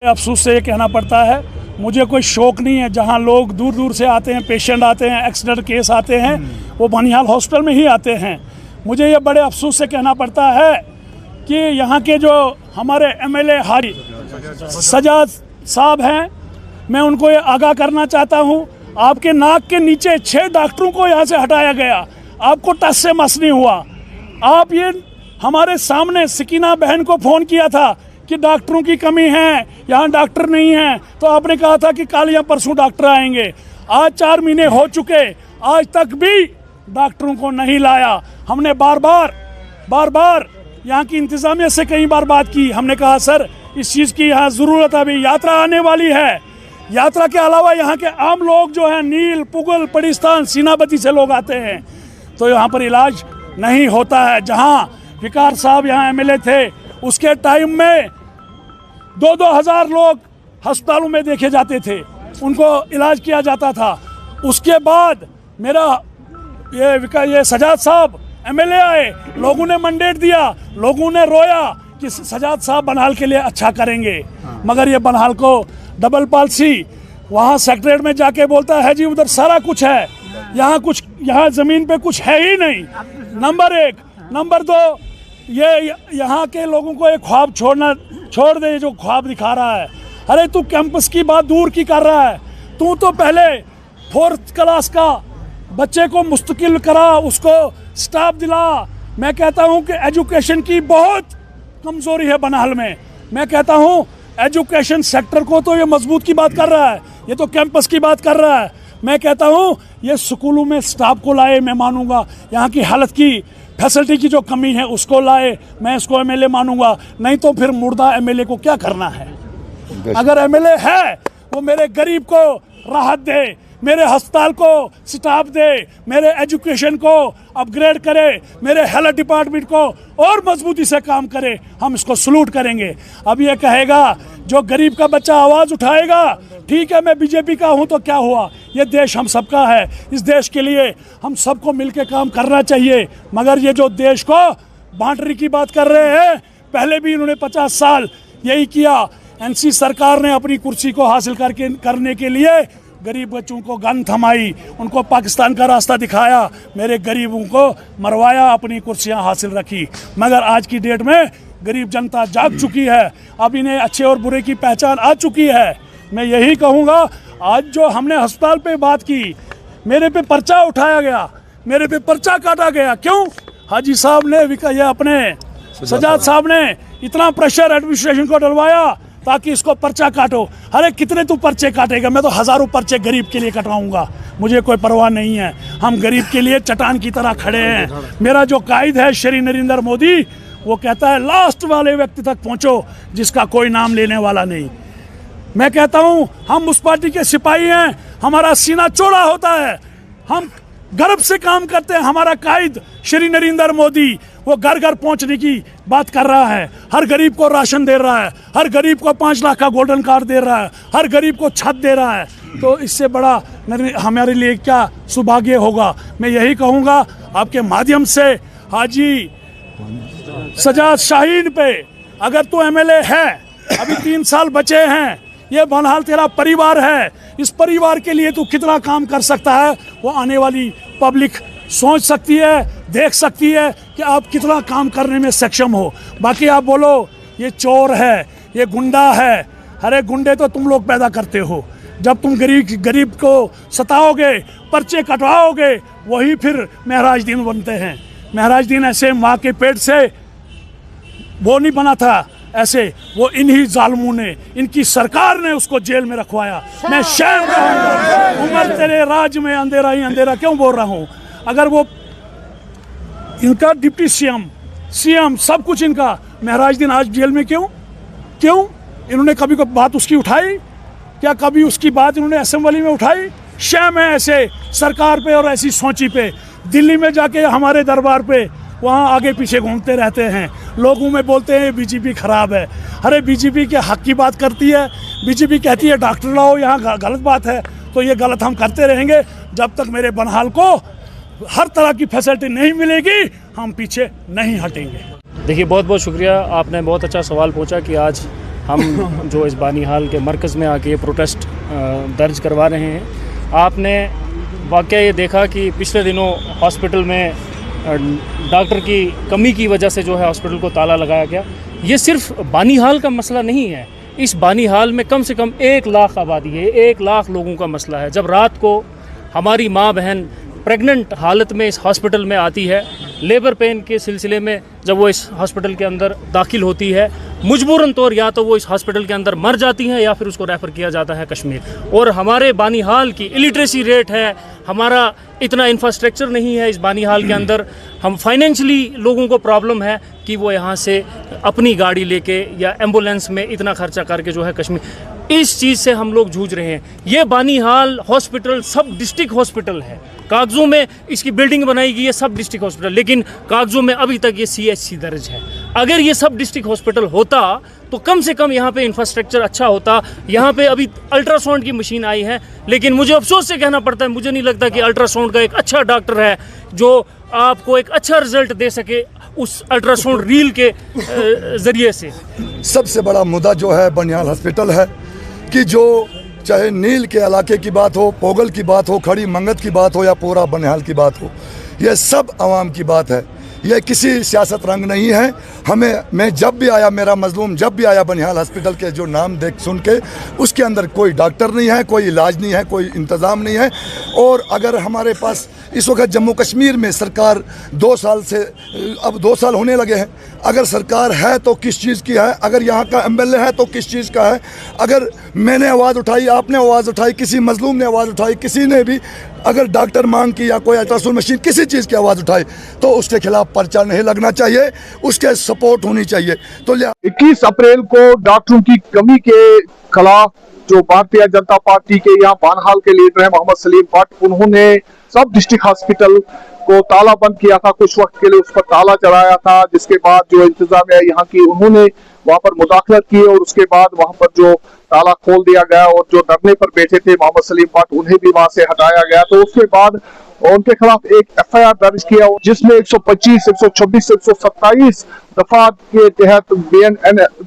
अफसोस से ये कहना पड़ता है, मुझे कोई शौक नहीं है। जहां लोग दूर दूर से आते हैं, पेशेंट आते हैं, एक्सीडेंट केस आते हैं, वो बनिहाल हॉस्पिटल में ही आते हैं। मुझे ये बड़े अफसोस से कहना पड़ता है कि यहाँ के जो हमारे एमएलए हाजी सजाद साहब हैं, मैं उनको ये आगाह करना चाहता हूँ, आपके नाक के नीचे 6 डॉक्टरों को यहाँ से हटाया गया, आपको टस से मस नहीं हुआ। आप ये हमारे सामने सकीना बहन को फ़ोन किया था कि डॉक्टरों की कमी है, यहाँ डॉक्टर नहीं है, तो आपने कहा था कि कल या परसों डॉक्टर आएंगे। आज 4 महीने हो चुके, आज तक भी डॉक्टरों को नहीं लाया। हमने बार बार यहाँ की इंतज़ामिया से कई बार बात की। हमने कहा सर इस चीज़ की यहाँ ज़रूरत है, अभी यात्रा आने वाली है। यात्रा के अलावा यहाँ के आम लोग जो हैं, नील, पुगल, पड़िस्तान, सीनाबती से लोग आते हैं, तो यहाँ पर इलाज नहीं होता है। जहाँ विकार साहब यहाँ एमएलए थे, उसके टाइम में 2-2 हज़ार लोग अस्पतालों में देखे जाते थे, उनको इलाज किया जाता था। उसके बाद मेरा ये सजाद साहब एमएलए आए, लोगों ने मैंडेट दिया, लोगों ने रोया कि सजाद साहब बनिहाल के लिए अच्छा करेंगे, मगर ये बनिहाल को डबल पॉलिसी, वहाँ सेक्रेटरीट में जाके बोलता है जी उधर सारा कुछ है, यहाँ ज़मीन पे कुछ है ही नहीं। नंबर 1। नंबर 2, ये यहाँ के लोगों को एक ख्वाब छोड़ दे, जो ख्वाब दिखा रहा है। अरे तू कैंपस की बात दूर की कर रहा है, तू तो पहले 4th क्लास का बच्चे को मुस्तकिल करा, उसको स्टाफ दिला। मैं कहता हूँ कि एजुकेशन की बहुत कमज़ोरी है बनिहाल में। मैं कहता हूँ एजुकेशन सेक्टर को तो ये मजबूत की बात कर रहा है, ये तो कैंपस की बात कर रहा है। मैं कहता हूँ ये स्कूलों में स्टाफ को लाए, मैं मानूंगा। यहाँ की हालत की फैसिलिटी की जो कमी है उसको लाए, मैं इसको एमएलए मानूंगा। नहीं तो फिर मुर्दा एमएलए को क्या करना है? अगर एमएलए है वो मेरे गरीब को राहत दे, मेरे अस्पताल को स्टाफ दे, मेरे एजुकेशन को अपग्रेड करे, मेरे हेल्थ डिपार्टमेंट को और मजबूती से काम करे, हम इसको सलूट करेंगे। अब ये कहेगा जो गरीब का बच्चा आवाज़ उठाएगा, ठीक है मैं बीजेपी का हूँ तो क्या हुआ, ये देश हम सबका है। इस देश के लिए हम सबको मिलकर काम करना चाहिए। मगर ये जो देश को बांटने की बात कर रहे हैं, पहले भी इन्होंने 50 साल यही किया। एनसी सरकार ने अपनी कुर्सी को हासिल करने के लिए गरीब बच्चों को गन थमाई, उनको पाकिस्तान का रास्ता दिखाया, मेरे गरीबों को मरवाया, अपनी कुर्सियां हासिल रखी। मगर आज की डेट में गरीब जनता जाग चुकी है, अब इन्हें अच्छे और बुरे की पहचान आ चुकी है। मैं यही कहूँगा, आज जो हमने अस्पताल पे बात की, मेरे पे पर्चा उठाया गया, मेरे पे पर्चा काटा गया। क्यों? हाजी साहब ने ये अपने सजाद साहब ने इतना प्रेशर एडमिनिस्ट्रेशन को डलवाया ताकि इसको पर्चा काटो। अरे कितने तू पर्चे काटेगा? मैं तो हज़ारों पर्चे गरीब के लिए कटवाऊंगा, मुझे कोई परवाह नहीं है। हम गरीब के लिए चट्टान की तरह खड़े हैं। मेरा जो कायद है श्री नरेंद्र मोदी, वो कहता है लास्ट वाले व्यक्ति तक पहुंचो जिसका कोई नाम लेने वाला नहीं। मैं कहता हूं हम उस पार्टी के सिपाही हैं, हमारा सीना चौड़ा होता है, हम गर्व से काम करते हैं। हमारा कायद श्री नरेंद्र मोदी वो घर घर पहुंचने की बात कर रहा है, हर गरीब को राशन दे रहा है, हर गरीब को 5 लाख का गोल्डन कार्ड दे रहा है, हर गरीब को छत दे रहा है। तो इससे बड़ा हमारे लिए क्या सौभाग्य होगा? मैं यही कहूँगा आपके माध्यम से, हाजी सजाद शाहीन पे, अगर तू एमएलए है, अभी 3 साल बचे हैं, ये बनिहाल तेरा परिवार है, इस परिवार के लिए तू कितना काम कर सकता है वो आने वाली पब्लिक सोच सकती है, देख सकती है कि आप कितना काम करने में सक्षम हो। बाकी आप बोलो ये चोर है, ये गुंडा है, अरे गुंडे तो तुम लोग पैदा करते हो। जब तुम गरीब को सताओगे, पर्चे कटवाओगे, वही फिर महराज दीन बनते हैं। महराज दीन ऐसे माँ के पेट से वो नहीं बना था, ऐसे वो इन्हीं जालमों ने, इनकी सरकार ने उसको जेल में रखवाया। मैं शर्म कहूँगा, उमर तेरे राज में अंधेरा ही अंधेरा क्यों बोल रहा हूँ? अगर वो इनका डिप्टी सीएम सब कुछ इनका, महराज दिन आज जेल में क्यों? इन्होंने कभी कोई बात उसकी उठाई क्या? कभी उसकी बात इन्होंने असेंबली में उठाई? शर्म है ऐसे सरकार पे और ऐसी सोची पे। दिल्ली में जाके हमारे दरबार पे वहाँ आगे पीछे घूमते रहते हैं, लोगों में बोलते हैं बीजेपी खराब है। अरे बीजेपी के हक की बात करती है, बीजेपी कहती है डॉक्टर लाओ, यहाँ गलत बात है। तो ये गलत हम करते रहेंगे जब तक मेरे बनिहाल को हर तरह की फैसिलिटी नहीं मिलेगी, हम पीछे नहीं हटेंगे। देखिए बहुत बहुत शुक्रिया, आपने बहुत अच्छा सवाल पूछा कि आज हम जो इस बानीहाल के मरकज़ में आके ये प्रोटेस्ट दर्ज करवा रहे हैं। आपने वाक़या ये देखा कि पिछले दिनों हॉस्पिटल में डॉक्टर की कमी की वजह से जो है हॉस्पिटल को ताला लगाया गया। ये सिर्फ बानीहाल का मसला नहीं है, इस बानीहाल में कम से कम 1 लाख आबादी है, 1 लाख लोगों का मसला है। जब रात को हमारी माँ बहन प्रेग्नेंट हालत में इस हॉस्पिटल में आती है, लेबर पेन के सिलसिले में जब वो इस हॉस्पिटल के अंदर दाखिल होती है, मजबूरन तौर या तो वो इस हॉस्पिटल के अंदर मर जाती हैं या फिर उसको रेफ़र किया जाता है कश्मीर। और हमारे बानीहाल की इलिटरेसी रेट है, हमारा इतना इंफ्रास्ट्रक्चर नहीं है इस बानीहाल के अंदर, हम फाइनेंशियली लोगों को प्रॉब्लम है कि वो यहाँ से अपनी गाड़ी लेके या एम्बुलेंस में इतना खर्चा करके जो है कश्मीर, इस चीज़ से हम लोग जूझ रहे हैं। ये बानीहाल हॉस्पिटल सब डिस्ट्रिक्ट हॉस्पिटल है, कागज़ों में इसकी बिल्डिंग बनाई गई है सब डिस्ट्रिक्ट हॉस्पिटल, लेकिन कागज़ों में अभी तक ये CHC दर्ज है। अगर ये सब डिस्ट्रिक्ट हॉस्पिटल होता तो कम से कम यहाँ पे इंफ्रास्ट्रक्चर अच्छा होता। यहाँ पे अभी अल्ट्रासाउंड की मशीन आई है, लेकिन मुझे अफसोस से कहना पड़ता है, मुझे नहीं लगता कि अल्ट्रासाउंड का एक अच्छा डॉक्टर है जो आपको एक अच्छा रिजल्ट दे सके उस अल्ट्रासाउंड रील के ज़रिए से। सबसे बड़ा मुद्दा जो है बानीहाल हॉस्पिटल है कि जो चाहे नील के इलाके की बात हो, पोगल की बात हो, खड़ी मंगत की बात हो या पूरा बानीहाल की बात हो, यह सब आवाम की बात है, यह किसी सियासत रंग नहीं है। मैं जब भी आया, मेरा मजलूम जब भी आया बानीहाल हॉस्पिटल के जो नाम देख सुन के, उसके अंदर कोई डॉक्टर नहीं है, कोई इलाज नहीं है, कोई इंतज़ाम नहीं है। और अगर हमारे पास इस वक्त जम्मू कश्मीर में सरकार 2 साल से अब 2 साल होने लगे हैं, अगर सरकार है तो किस चीज़ की है, अगर यहाँ का MLA है तो किस चीज़ का है। अगर मैंने आवाज़ उठाई, आपने आवाज़ उठाई, किसी मजलूम ने आवाज़ उठाई, किसी ने भी अगर डॉक्टर मांग की या कोई अल्ट्रासाउंड मशीन किसी चीज़ की आवाज़ उठाई, तो उसके खिलाफ पर्चा नहीं लगना चाहिए, उसके सपोर्ट होनी चाहिए। तो 21 अप्रैल को डॉक्टरों की कमी के खिलाफ जो भारतीय जनता पार्टी के यहाँ बानीहाल के लीडर हैं मोहम्मद सलीम भट्ट, उन्होंने सब डिस्ट्रिक्ट हॉस्पिटल को ताला बंद किया था, कुछ वक्त के लिए उस पर ताला चढ़ाया था, जिसके बाद जो इंतजामिया यहाँ की उन्होंने वहां पर मुदाखलत की और उसके बाद वहां पर जो ताला खोल दिया गया और जो धरने पर बैठे थे मोहम्मद सलीम भट्ट, उन्हें भी वहां से हटाया गया। तो उसके बाद उनके खिलाफ एक FIR दर्ज किया जिसमें 125, 126, 127 दफात के तहत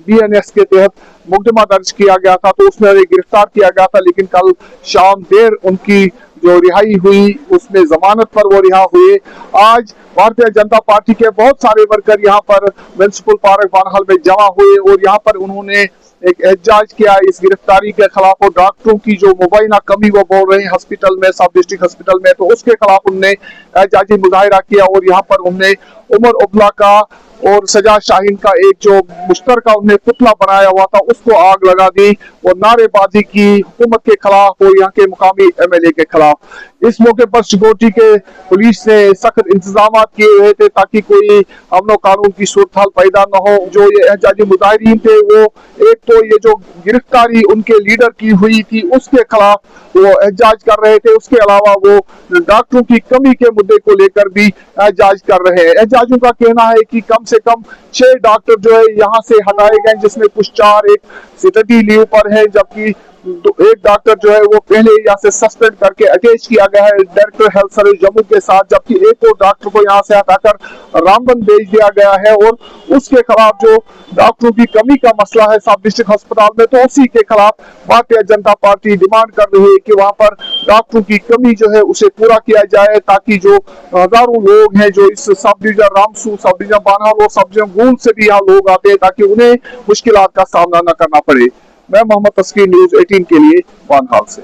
BNS के तहत मुकदमा दर्ज किया गया था। तो उसमें गिरफ्तार किया गया था, लेकिन कल शाम देर उनकी जो रिहाई हुई, उसमें जमानत पर वो रिहा हुए। आज भारतीय जनता पार्टी के बहुत सारे वर्कर यहाँ पर म्युनिसिपल पार्क बानीहाल में जमा हुए और यहाँ पर उन्होंने एक एहतजाज किया इस गिरफ्तारी के खिलाफ। और डॉक्टरों की जो मुबैना कमी वो बोल रहे हैं हॉस्पिटल में, सब डिस्ट्रिक्ट हॉस्पिटल में, तो उसके खिलाफ उनने एहतजाजी मुजाहिरा किया और यहाँ पर उनने उमर उबला का और सजा शाहीन का एक जो मुश्तरका उन्हें पुतला बनाया हुआ था उसको आग लगा दी और नारेबाजी की हुकूमत के खिलाफ और यहाँ के मुकामी MLA के खिलाफ। इस मौके पर सिक्योरिटी के पुलिस ने सख्त इंतजाम किए हुए थे ताकि कोई अमन कानून की सूरत हाल पैदा न हो। जो ये एहतजाजी मुजाहिरीन थे वो एक तो ये जो गिरफ्तारी उनके लीडर की हुई थी उसके खिलाफ वो एहतजाज कर रहे थे, उसके अलावा वो डॉक्टरों की कमी के मुद्दे को लेकर भी एहतजाज कर रहे हैं। एहतजाजियों का कहना है कि कम से कम 6 डॉक्टर जो है यहाँ से हटाए गए, जिसमें कुछ 4 एक स्टडी लीव पर है, जबकि एक डॉक्टर जो है वो पहले यहाँ से सस्पेंड करके अटैच किया गया है डायरेक्टर हेल्थ सर्विस जम्मू के साथ, जबकि एक और डॉक्टर को यहाँ से हटाकर रामबन भेज दिया गया है। और उसके खिलाफ जो डॉक्टरों की कमी का मसला है सब डिस्ट्रिक्ट अस्पताल में, तो उसी के खिलाफ भारतीय जनता पार्टी डिमांड कर रही है कि वहां पर डॉक्टरों की कमी जो है उसे पूरा किया जाए, ताकि जो हजारों लोग हैं जो इस sub division Ramsu, sub division Banihal और सब डिवीजन गूंद से भी यहाँ लोग आते हैं, ताकि उन्हें मुश्किलात का सामना न करना पड़े। मैं मोहम्मद तस्कीर, न्यूज़ 18 के लिए बानीहाल से।